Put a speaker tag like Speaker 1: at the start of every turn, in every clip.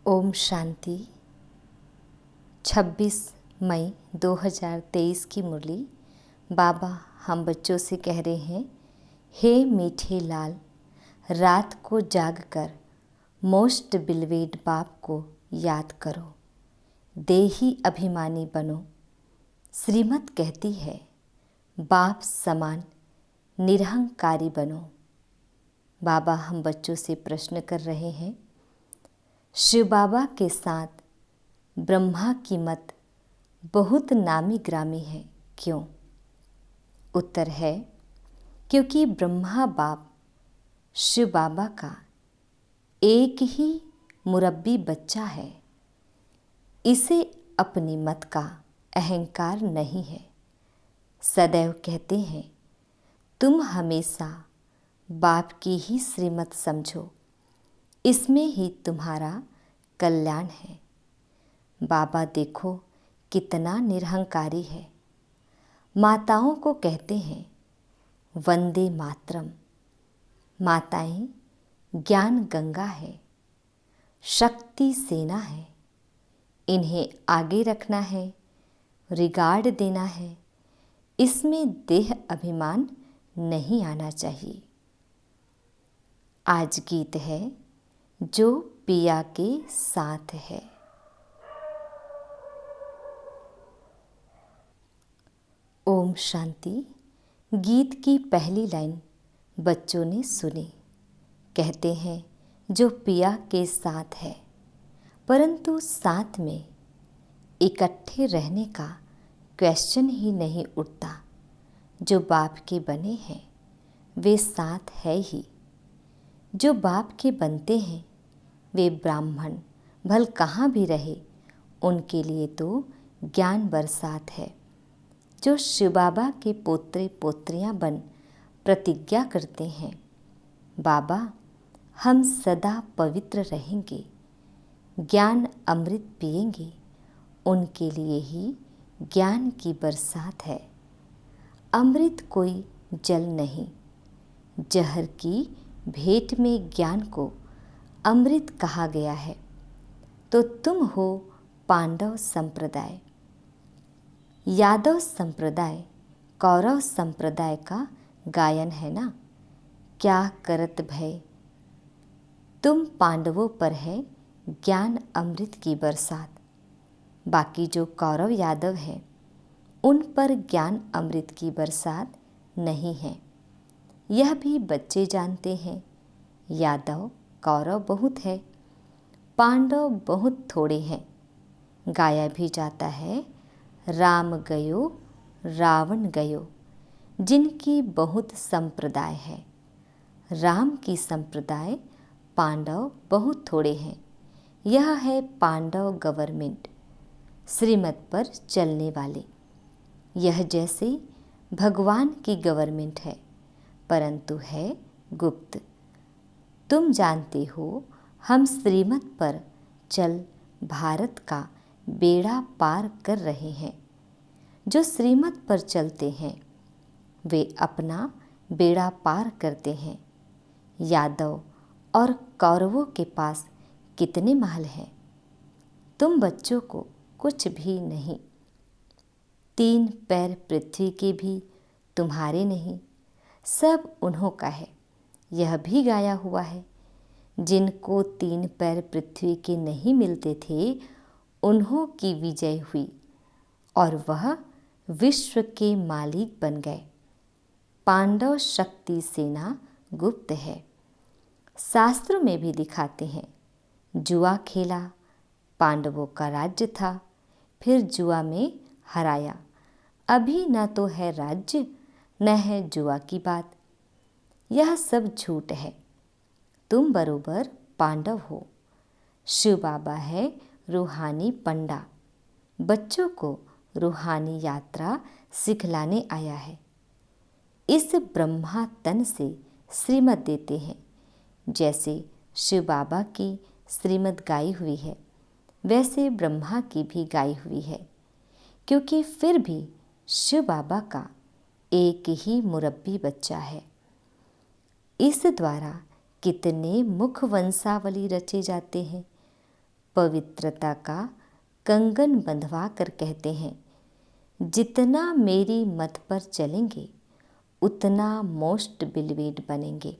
Speaker 1: ओम शांति। 26 मई 2023 की मुरली। बाबा हम बच्चों से कह रहे हैं, हे मीठे लाल, रात को जाग कर मोस्ट बिलवेड बाप को याद करो, देही अभिमानी बनो। श्रीमत कहती है, बाप समान निरहंकारी बनो। बाबा हम बच्चों से प्रश्न कर रहे हैं, शिव बाबा के साथ ब्रह्मा की मत बहुत नामी ग्रामी है, क्यों? उत्तर है, क्योंकि ब्रह्मा बाप शिव बाबा का एक ही मुरब्बी बच्चा है। इसे अपनी मत का अहंकार नहीं है। सदैव कहते हैं, तुम हमेशा बाप की ही श्रीमत समझो, इसमें ही तुम्हारा कल्याण है। बाबा देखो कितना निरहंकारी है। माताओं को कहते हैं वंदे मातरम। माताएं ज्ञान गंगा है, शक्ति सेना है। इन्हें आगे रखना है, रिगार्ड देना है। इसमें देह अभिमान नहीं आना चाहिए। आज गीत है, जो पिया के साथ है। ओम शांति। गीत की पहली लाइन बच्चों ने सुनी। कहते हैं, जो पिया के साथ है, परंतु साथ में इकट्ठे रहने का क्वेश्चन ही नहीं उठता। जो बाप के बने हैं वे साथ है ही। जो बाप के बनते हैं वे ब्राह्मण भल कहाँ भी रहे, उनके लिए तो ज्ञान बरसात है। जो शिव बाबा के पोत्रे पोत्रियां बन प्रतिज्ञा करते हैं, बाबा हम सदा पवित्र रहेंगे, ज्ञान अमृत पिएंगे, उनके लिए ही ज्ञान की बरसात है। अमृत कोई जल नहीं, जहर की भेंट में ज्ञान को अमृत कहा गया है। तो तुम हो पांडव संप्रदाय, यादव संप्रदाय, कौरव संप्रदाय का गायन है ना। क्या करत भय, तुम पांडवों पर है ज्ञान अमृत की बरसात। बाकी जो कौरव यादव है उन पर ज्ञान अमृत की बरसात नहीं है। यह भी बच्चे जानते हैं। यादव कौरव बहुत है, पांडव बहुत थोड़े हैं। गाया भी जाता है, राम गयो रावण गयो, जिनकी बहुत संप्रदाय है। राम की संप्रदाय पांडव बहुत थोड़े हैं। यह है पांडव गवर्नमेंट, श्रीमत पर चलने वाले। यह जैसे भगवान की गवर्नमेंट है, परंतु है गुप्त। तुम जानते हो, हम श्रीमत पर चल भारत का बेड़ा पार कर रहे हैं। जो श्रीमत पर चलते हैं वे अपना बेड़ा पार करते हैं। यादव और कौरवों के पास कितने महल हैं, तुम बच्चों को कुछ भी नहीं। 3 पैर पृथ्वी के भी तुम्हारे नहीं, सब उन्हों का है। यह भी गाया हुआ है, जिनको 3 पैर पृथ्वी के नहीं मिलते थे, उन्हों की विजय हुई और वह विश्व के मालिक बन गए। पांडव शक्ति सेना गुप्त है। शास्त्रों में भी दिखाते हैं, जुआ खेला, पांडवों का राज्य था, फिर जुआ में हराया। अभी न तो है राज्य न है जुआ की बात। यह सब झूठ है। तुम बरोबर पांडव हो। शिव बाबा है रूहानी पंडा, बच्चों को रूहानी यात्रा सिखलाने आया है। इस ब्रह्मा तन से श्रीमत देते हैं। जैसे शिव बाबा की श्रीमत गाई हुई है, वैसे ब्रह्मा की भी गाई हुई है। क्योंकि फिर भी शिव बाबा का एक ही मुरब्बी बच्चा है। इस द्वारा कितने मुख वंशावली रचे जाते हैं। पवित्रता का कंगन बंधवा कर कहते हैं, जितना मेरी मत पर चलेंगे उतना मोस्ट बिलीवेड बनेंगे।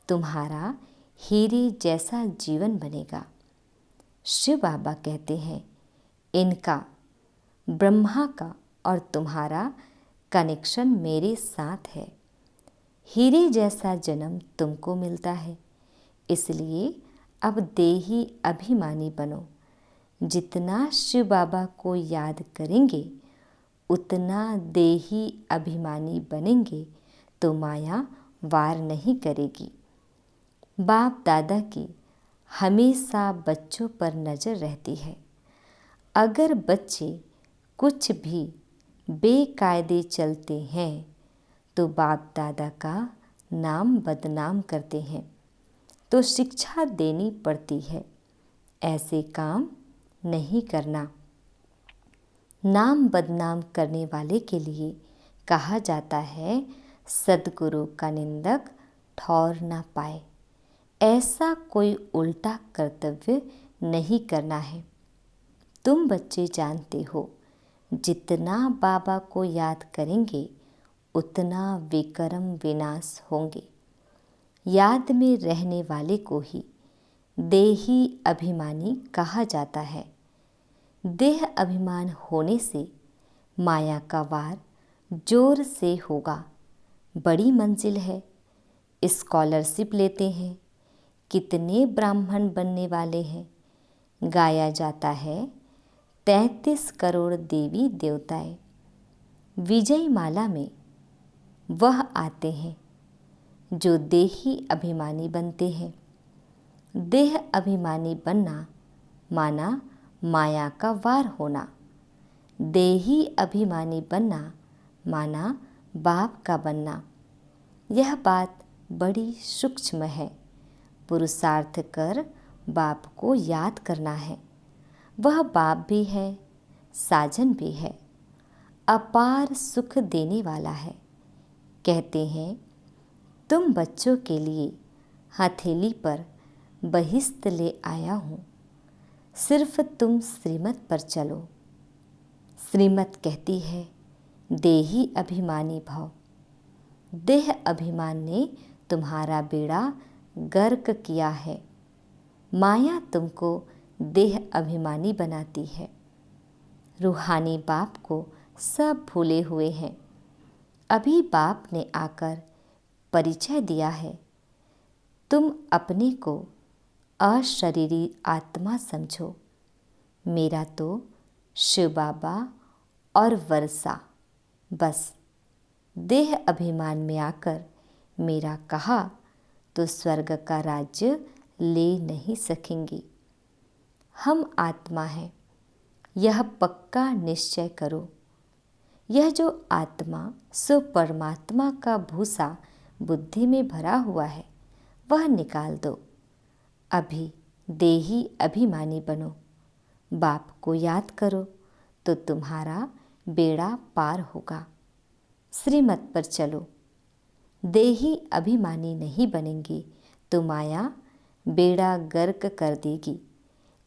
Speaker 1: तुम्हारा हीरे जैसा जीवन बनेगा। शिव बाबा कहते हैं, इनका, ब्रह्मा का और तुम्हारा कनेक्शन मेरे साथ है। हीरे जैसा जन्म तुमको मिलता है, इसलिए अब देही अभिमानी बनो। जितना शिव बाबा को याद करेंगे उतना देही अभिमानी बनेंगे तो माया वार नहीं करेगी। बाप दादा की हमेशा बच्चों पर नज़र रहती है। अगर बच्चे कुछ भी बेकायदे चलते हैं तो बाप दादा का नाम बदनाम करते हैं, तो शिक्षा देनी पड़ती है, ऐसे काम नहीं करना। नाम बदनाम करने वाले के लिए कहा जाता है, सद्गुरु का निंदक ठौर ना पाए। ऐसा कोई उल्टा कर्तव्य नहीं करना है। तुम बच्चे जानते हो, जितना बाबा को याद करेंगे उतना विक्रम विनाश होंगे। याद में रहने वाले को ही देही अभिमानी कहा जाता है। देह अभिमान होने से माया का वार जोर से होगा। बड़ी मंजिल है, स्कॉलरशिप लेते हैं, कितने ब्राह्मण बनने वाले हैं। गाया जाता है 33 करोड़ देवी देवताएं। विजय माला में वह आते हैं जो देही अभिमानी बनते हैं। देह अभिमानी बनना माना माया का वार होना। देही अभिमानी बनना माना बाप का बनना। यह बात बड़ी सूक्ष्म है। पुरुषार्थ कर बाप को याद करना है। वह बाप भी है, साजन भी है, अपार सुख देने वाला है। कहते हैं, तुम बच्चों के लिए हथेली पर बहिश्त ले आया हूँ, सिर्फ तुम श्रीमत पर चलो। श्रीमत कहती है, देही अभिमानी भव। देह अभिमान ने तुम्हारा बेड़ा गर्क किया है। माया तुमको देह अभिमानी बनाती है। रूहानी बाप को सब भूले हुए हैं। अभी बाप ने आकर परिचय दिया है। तुम अपने को अशरीरी आत्मा समझो। मेरा तो शिव बाबा और वर्षा, बस देह अभिमान में आकर मेरा कहा तो स्वर्ग का राज्य ले नहीं सकेंगी। हम आत्मा हैं, यह पक्का निश्चय करो। यह जो आत्मा सो परमात्मा का भूसा बुद्धि में भरा हुआ है, वह निकाल दो। अभी देही अभिमानी बनो। बाप को याद करो तो तुम्हारा बेड़ा पार होगा। श्रीमत पर चलो। देही अभिमानी नहीं बनेंगे तो माया बेड़ा गर्क कर देगी।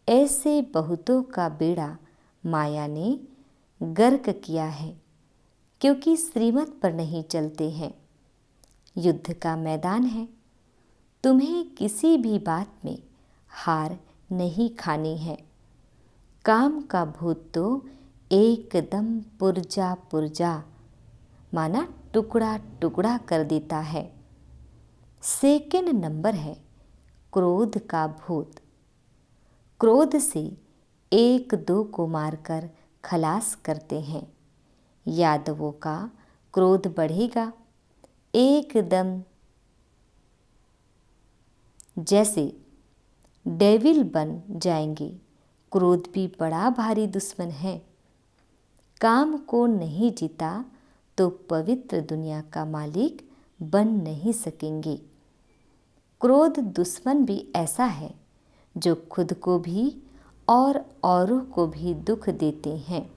Speaker 1: ऐसे बहुतों का बेड़ा माया ने गर्क किया है, क्योंकि श्रीमत पर नहीं चलते हैं। युद्ध का मैदान है, तुम्हें किसी भी बात में हार नहीं खानी है। काम का भूत तो एकदम पुर्जा पुर्जा माना टुकड़ा टुकड़ा कर देता है। सेकंड नंबर है क्रोध का भूत। क्रोध से एक दो को मारकर खलास करते हैं। यादवों का क्रोध बढ़ेगा एकदम जैसे डेविल बन जाएंगे। क्रोध भी बड़ा भारी दुश्मन है। काम को नहीं जीता तो पवित्र दुनिया का मालिक बन नहीं सकेंगे। क्रोध दुश्मन भी ऐसा है जो खुद को भी और औरों को भी दुख देते हैं।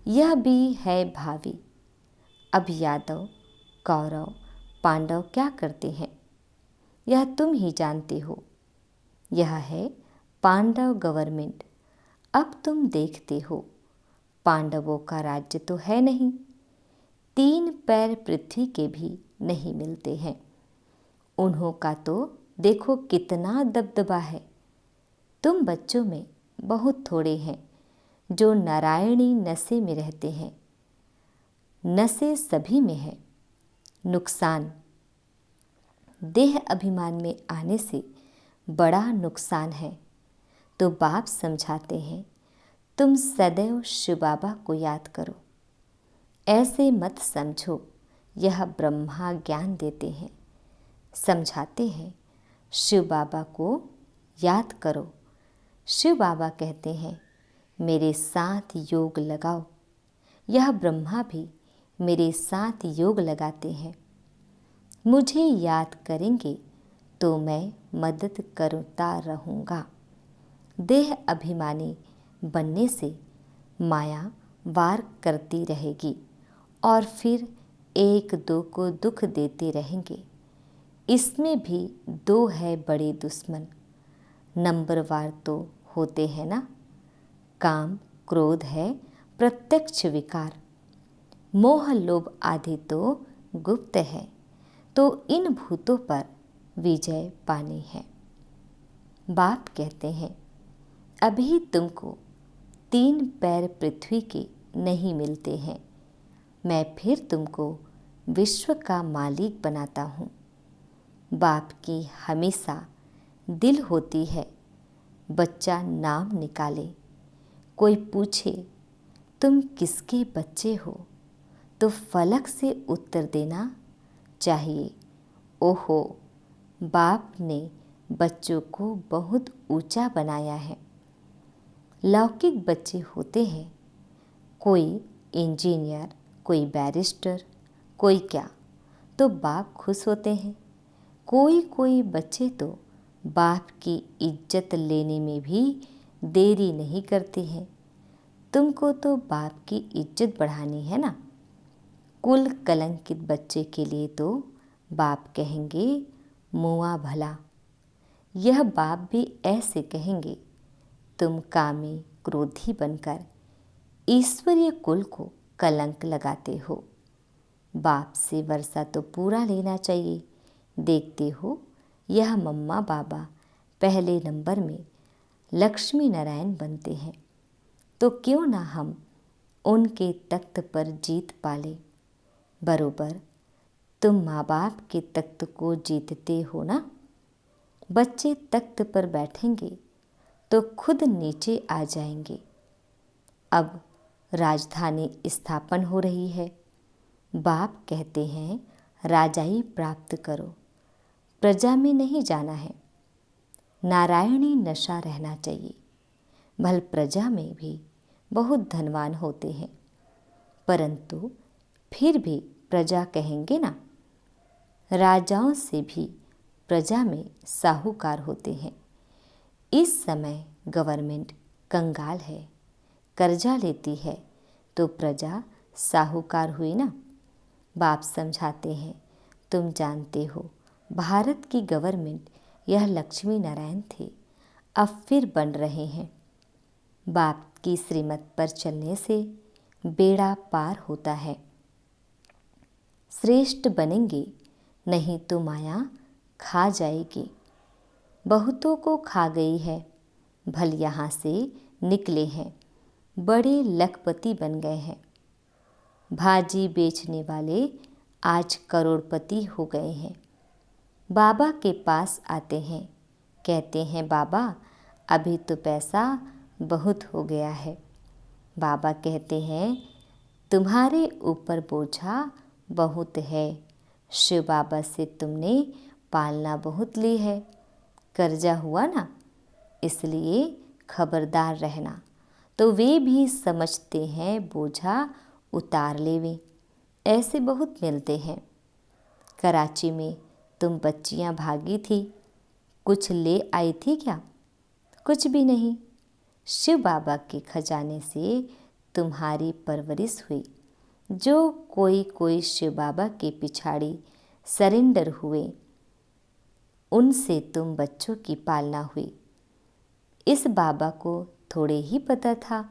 Speaker 1: यह भी है भावी। अब यादव, कौरव, पांडव क्या करते हैं, यह तुम ही जानते हो। यह है पांडव गवर्नमेंट। अब तुम देखते हो पांडवों का राज्य तो है नहीं, 3 पैर पृथ्वी के भी नहीं मिलते हैं। उन्हों का तो देखो कितना दबदबा है। तुम बच्चों में बहुत थोड़े हैं जो नारायणी नशे में रहते हैं। नशे सभी में है। नुकसान देह अभिमान में आने से बड़ा नुकसान है। तो बाप समझाते हैं, तुम सदैव शिव बाबा को याद करो। ऐसे मत समझो यह ब्रह्मा ज्ञान देते हैं। समझाते हैं शिव बाबा को याद करो। शिव बाबा कहते हैं मेरे साथ योग लगाओ। यह ब्रह्मा भी मेरे साथ योग लगाते हैं। मुझे याद करेंगे तो मैं मदद करता रहूँगा। देह अभिमानी बनने से माया वार करती रहेगी और फिर एक दो को दुख देते रहेंगे। इसमें भी 2 है बड़े दुश्मन। नंबरवार तो होते हैं ना। काम क्रोध है प्रत्यक्ष विकार, मोह लोभ आदि तो गुप्त है। तो इन भूतों पर विजय पानी है। बाप कहते हैं अभी तुमको 3 पैर पृथ्वी के नहीं मिलते हैं। मैं फिर तुमको विश्व का मालिक बनाता हूँ। बाप की हमेशा दिल होती है बच्चा नाम निकाले। कोई पूछे तुम किसके बच्चे हो तो फलक से उत्तर देना चाहिए, ओहो बाप ने बच्चों को बहुत ऊंचा बनाया है। लौकिक बच्चे होते हैं, कोई इंजीनियर, कोई बैरिस्टर, कोई क्या, तो बाप खुश होते हैं। कोई कोई बच्चे तो बाप की इज्जत लेने में भी देरी नहीं करते हैं। तुमको तो बाप की इज्जत बढ़ानी है ना। कुल कलंकित बच्चे के लिए तो बाप कहेंगे मुआ भला। यह बाप भी ऐसे कहेंगे, तुम कामी क्रोधी बनकर ईश्वरीय कुल को कलंक लगाते हो। बाप से वर्षा तो पूरा लेना चाहिए। देखते हो यह मम्मा बाबा पहले नंबर में लक्ष्मी नारायण बनते हैं, तो क्यों ना हम उनके तख्त पर जीत पाले। बरोबर तुम माँ बाप के तख्त को जीतते हो ना। बच्चे तख्त पर बैठेंगे तो खुद नीचे आ जाएंगे। अब राजधानी स्थापन हो रही है। बाप कहते हैं राजाई प्राप्त करो, प्रजा में नहीं जाना है। नारायणी नशा रहना चाहिए। भल प्रजा में भी बहुत धनवान होते हैं, परंतु फिर भी प्रजा कहेंगे ना। राजाओं से भी प्रजा में साहूकार होते हैं। इस समय गवर्नमेंट कंगाल है, कर्जा लेती है, तो प्रजा साहूकार हुई ना। बाप समझाते हैं तुम जानते हो भारत की गवर्नमेंट यह लक्ष्मी नारायण थे, अब फिर बन रहे हैं। बाप की श्रीमत पर चलने से बेड़ा पार होता है। श्रेष्ठ बनेंगे, नहीं तो माया खा जाएगी। बहुतों को खा गई है। भल यहाँ से निकले हैं, बड़े लखपति बन गए हैं। भाजी बेचने वाले आज करोड़पति हो गए हैं। बाबा के पास आते हैं, कहते हैं बाबा अभी तो पैसा बहुत हो गया है। बाबा कहते हैं तुम्हारे ऊपर बोझा बहुत है। शिव बाबा से तुमने पालना बहुत ली है, कर्जा हुआ ना, इसलिए खबरदार रहना। तो वे भी समझते हैं बोझा उतार लेवे। ऐसे बहुत मिलते हैं। कराची में तुम बच्चियां भागी थी, कुछ ले आई थी क्या? कुछ भी नहीं। शिव बाबा के खजाने से तुम्हारी परवरिश हुई। जो कोई कोई शिव बाबा के पिछाड़ी सरेंडर हुए, उनसे तुम बच्चों की पालना हुई। इस बाबा को थोड़े ही पता था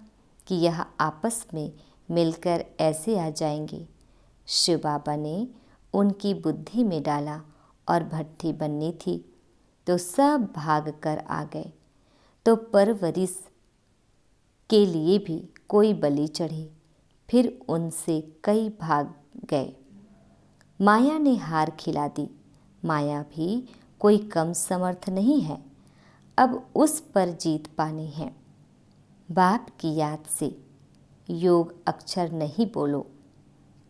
Speaker 1: कि यह आपस में मिलकर ऐसे आ जाएंगे। शिव बाबा ने उनकी बुद्धि में डाला और भट्ठी बननी थी तो सब भाग कर आ गए। तो परवरिश के लिए भी कोई बलि चढ़ी, फिर उनसे कई भाग गए। माया ने हार खिला दी। माया भी कोई कम समर्थ नहीं है, अब उस पर जीत पानी है। बाप की याद से योग अक्षर नहीं बोलो।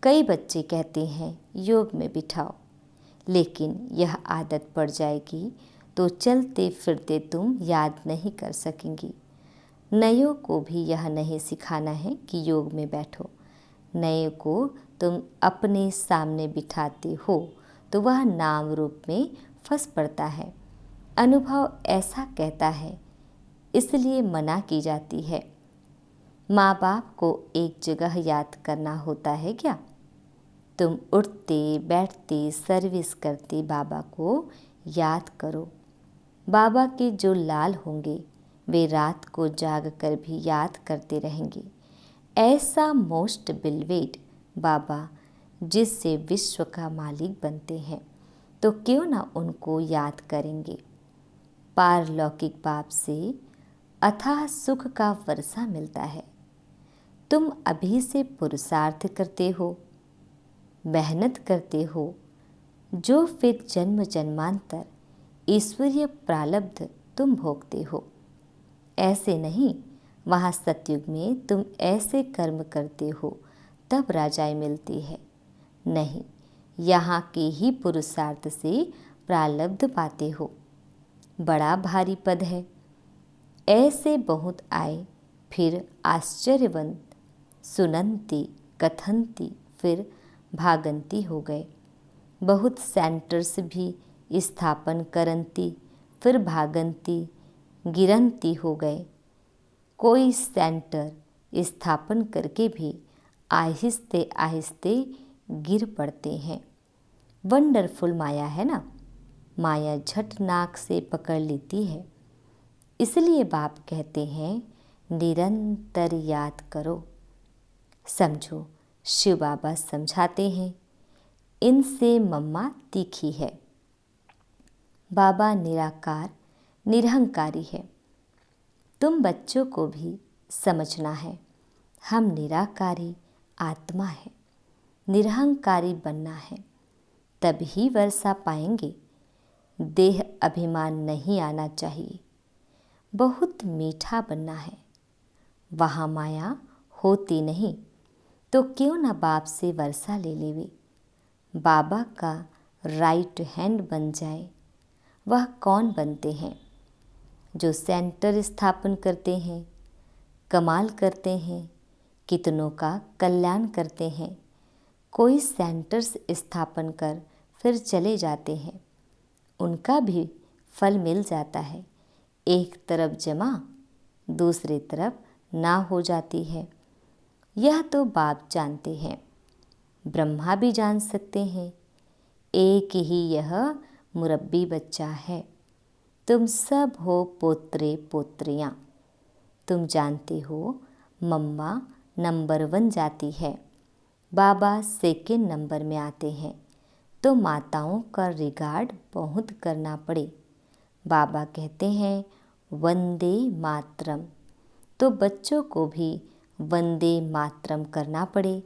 Speaker 1: कई बच्चे कहते हैं योग में बिठाओ, लेकिन यह आदत पड़ जाएगी तो चलते फिरते तुम याद नहीं कर सकेंगी। नयों को भी यह नहीं सिखाना है कि योग में बैठो। नए को तुम अपने सामने बिठाते हो तो वह नाम रूप में फंस पड़ता है। अनुभव ऐसा कहता है, इसलिए मना की जाती है। माँ बाप को एक जगह याद करना होता है क्या? तुम उठते बैठते सर्विस करते बाबा को याद करो। बाबा के जो लाल होंगे वे रात को जाग कर भी याद करते रहेंगे। ऐसा मोस्ट बिलवेड बाबा जिससे विश्व का मालिक बनते हैं, तो क्यों ना उनको याद करेंगे। पारलौकिक बाप से अथाह सुख का वर्षा मिलता है। तुम अभी से पुरुषार्थ करते हो, मेहनत करते हो, जो फिर जन्म जन्मांतर ईश्वरीय प्रारब्ध तुम भोगते हो। ऐसे नहीं, वहाँ सतयुग में तुम ऐसे कर्म करते हो तब राजाएं मिलती है। नहीं, यहाँ के ही पुरुषार्थ से प्रारब्ध पाते हो। बड़ा भारी पद है। ऐसे बहुत आए, फिर आश्चर्यवंत सुनंती कथंती फिर भागंती हो गए। बहुत सेंटर्स भी स्थापन करंती फिर भागंती गिरंती हो गए। कोई सेंटर स्थापन करके भी आहिस्ते आहिस्ते गिर पड़ते हैं। वंडरफुल माया है ना। माया झट नाक से पकड़ लेती है। इसलिए बाप कहते हैं निरंतर याद करो। समझो, शिव बाबा समझाते हैं, इनसे मम्मा तीखी है। बाबा निराकार निरहंकारी है। तुम बच्चों को भी समझना है, हम निराकारी आत्मा है, निरहंकारी बनना है, तभी वर्षा पाएंगे। देह अभिमान नहीं आना चाहिए। बहुत मीठा बनना है। वहाँ माया होती नहीं तो क्यों ना बाप से वर्षा ले लेवे। बाबा का राइट हैंड बन जाए। वह कौन बनते हैं? जो सेंटर स्थापन करते हैं, कमाल करते हैं, कितनों का कल्याण करते हैं। कोई सेंटर्स स्थापन कर फिर चले जाते हैं, उनका भी फल मिल जाता है। एक तरफ जमा दूसरी तरफ ना हो जाती है। यह तो बाप जानते हैं, ब्रह्मा भी जान सकते हैं। एक ही यह मुरब्बी बच्चा है। तुम सब हो पोत्रे पोत्रियाँ। तुम जानते हो मम्मा नंबर 1 जाती है, बाबा सेकंड नंबर में आते हैं, तो माताओं का रिगार्ड बहुत करना पड़े। बाबा कहते हैं वंदे मातरम, तो बच्चों को भी वंदे मातरम करना पड़े।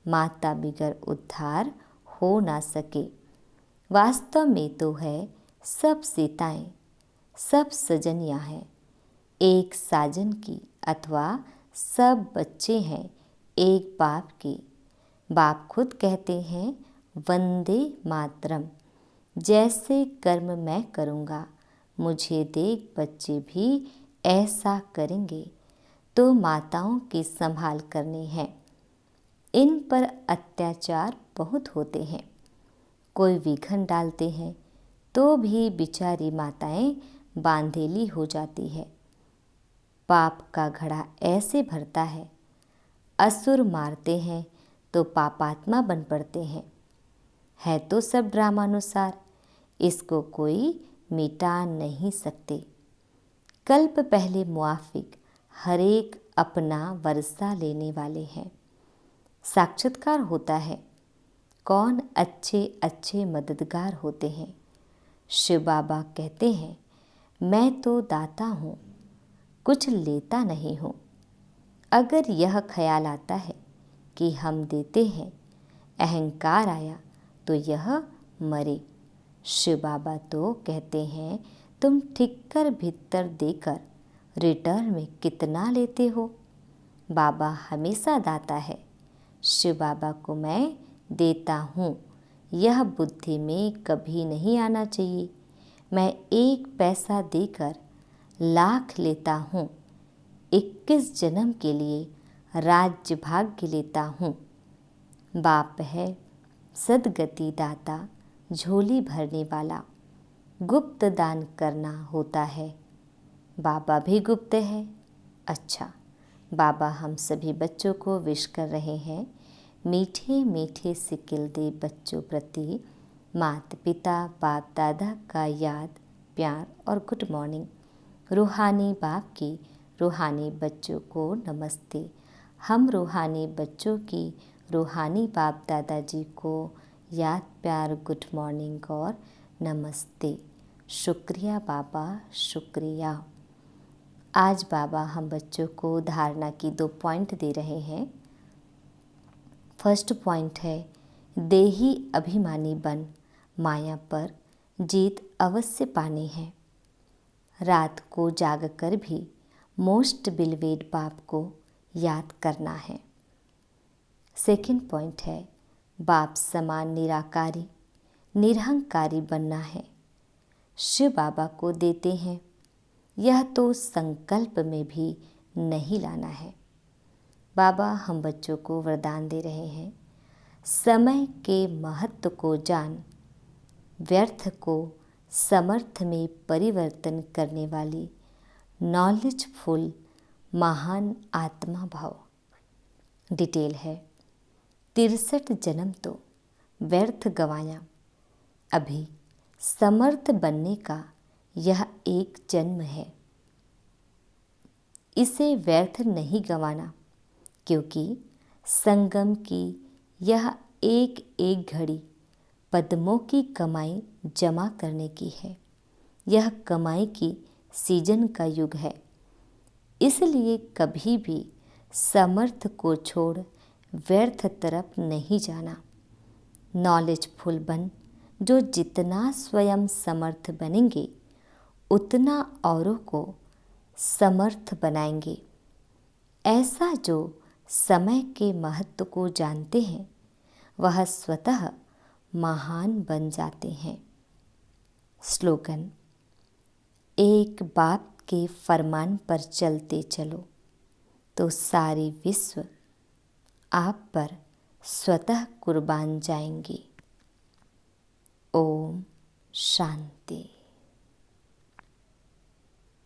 Speaker 1: माता बिगर उद्धार हो ना सके। वास्तव में तो है सब सीताएं, सब सजनियाँ हैं एक साजन की, अथवा सब बच्चे हैं एक बाप के। बाप खुद कहते हैं वंदे मातरम। जैसे कर्म मैं करूँगा, मुझे देख बच्चे भी ऐसा करेंगे। तो माताओं की संभाल करनी है। इन पर अत्याचार बहुत होते हैं। कोई विघन डालते हैं तो भी बेचारी माताएं बांधेली हो जाती है। पाप का घड़ा ऐसे भरता है, असुर मारते हैं तो पापात्मा बन पड़ते हैं। है तो सब ड्रामानुसार, इसको कोई मिटा नहीं सकते। कल्प पहले मुआफिक हर एक अपना वर्षा लेने वाले हैं। साक्षात्कार होता है, कौन अच्छे अच्छे मददगार होते हैं। शिव बाबा कहते हैं, मैं तो दाता हूँ, कुछ लेता नहीं हूँ। अगर यह ख्याल आता है कि हम देते हैं, अहंकार आया तो यह मरे। शिव बाबा तो कहते हैं, तुम ठिक्कर भीतर देकर रिटर्न में कितना लेते हो। बाबा हमेशा दाता है। शिव बाबा को मैं देता हूँ, यह बुद्धि में कभी नहीं आना चाहिए। मैं 1 पैसा देकर लाख लेता हूँ, 21 जन्म के लिए राज्य भाग्य लेता हूँ। बाप है सदगति दाता, झोली भरने वाला, गुप्त दान करना होता है। बाबा भी गुप्त है। अच्छा, बाबा हम सभी बच्चों को विश कर रहे हैं, मीठे मीठे सिकिल दे बच्चों प्रति माता पिता बाप दादा का याद प्यार और गुड मॉर्निंग। रूहानी बाप की रूहानी बच्चों को नमस्ते। हम रूहानी बच्चों की रूहानी बाप दादाजी को याद प्यार गुड मॉर्निंग और नमस्ते। शुक्रिया बाबा, शुक्रिया। आज बाबा हम बच्चों को धारणा की 2 पॉइंट दे रहे हैं। फर्स्ट पॉइंट है, देही अभिमानी बन माया पर जीत अवश्य पानी है। रात को जागकर भी मोस्ट बिलवेड बाप को याद करना है। सेकंड पॉइंट है, बाप समान निराकारी निरहंकारी बनना है। शिव बाबा को देते हैं, यह तो संकल्प में भी नहीं लाना है। बाबा हम बच्चों को वरदान दे रहे हैं, समय के महत्व को जान, व्यर्थ को समर्थ में परिवर्तन करने वाली नॉलेजफुल महान आत्मा भाव। डिटेल है, 63 जन्म तो व्यर्थ गंवाया, अभी समर्थ बनने का यह एक जन्म है। इसे व्यर्थ नहीं गंवाना, क्योंकि संगम की यह एक एक घड़ी पद्मों की कमाई जमा करने की है। यह कमाई की सीजन का युग है। इसलिए कभी भी समर्थ को छोड़ व्यर्थ तरफ नहीं जाना। नॉलेजफुल बन, जो जितना स्वयं समर्थ बनेंगे उतना औरों को समर्थ बनाएंगे। ऐसा जो समय के महत्व को जानते हैं, वह स्वतः महान बन जाते हैं। स्लोगन, एक बाप के फरमान पर चलते चलो तो सारे विश्व आप पर स्वतः कुर्बान जाएंगे। ओम शांति।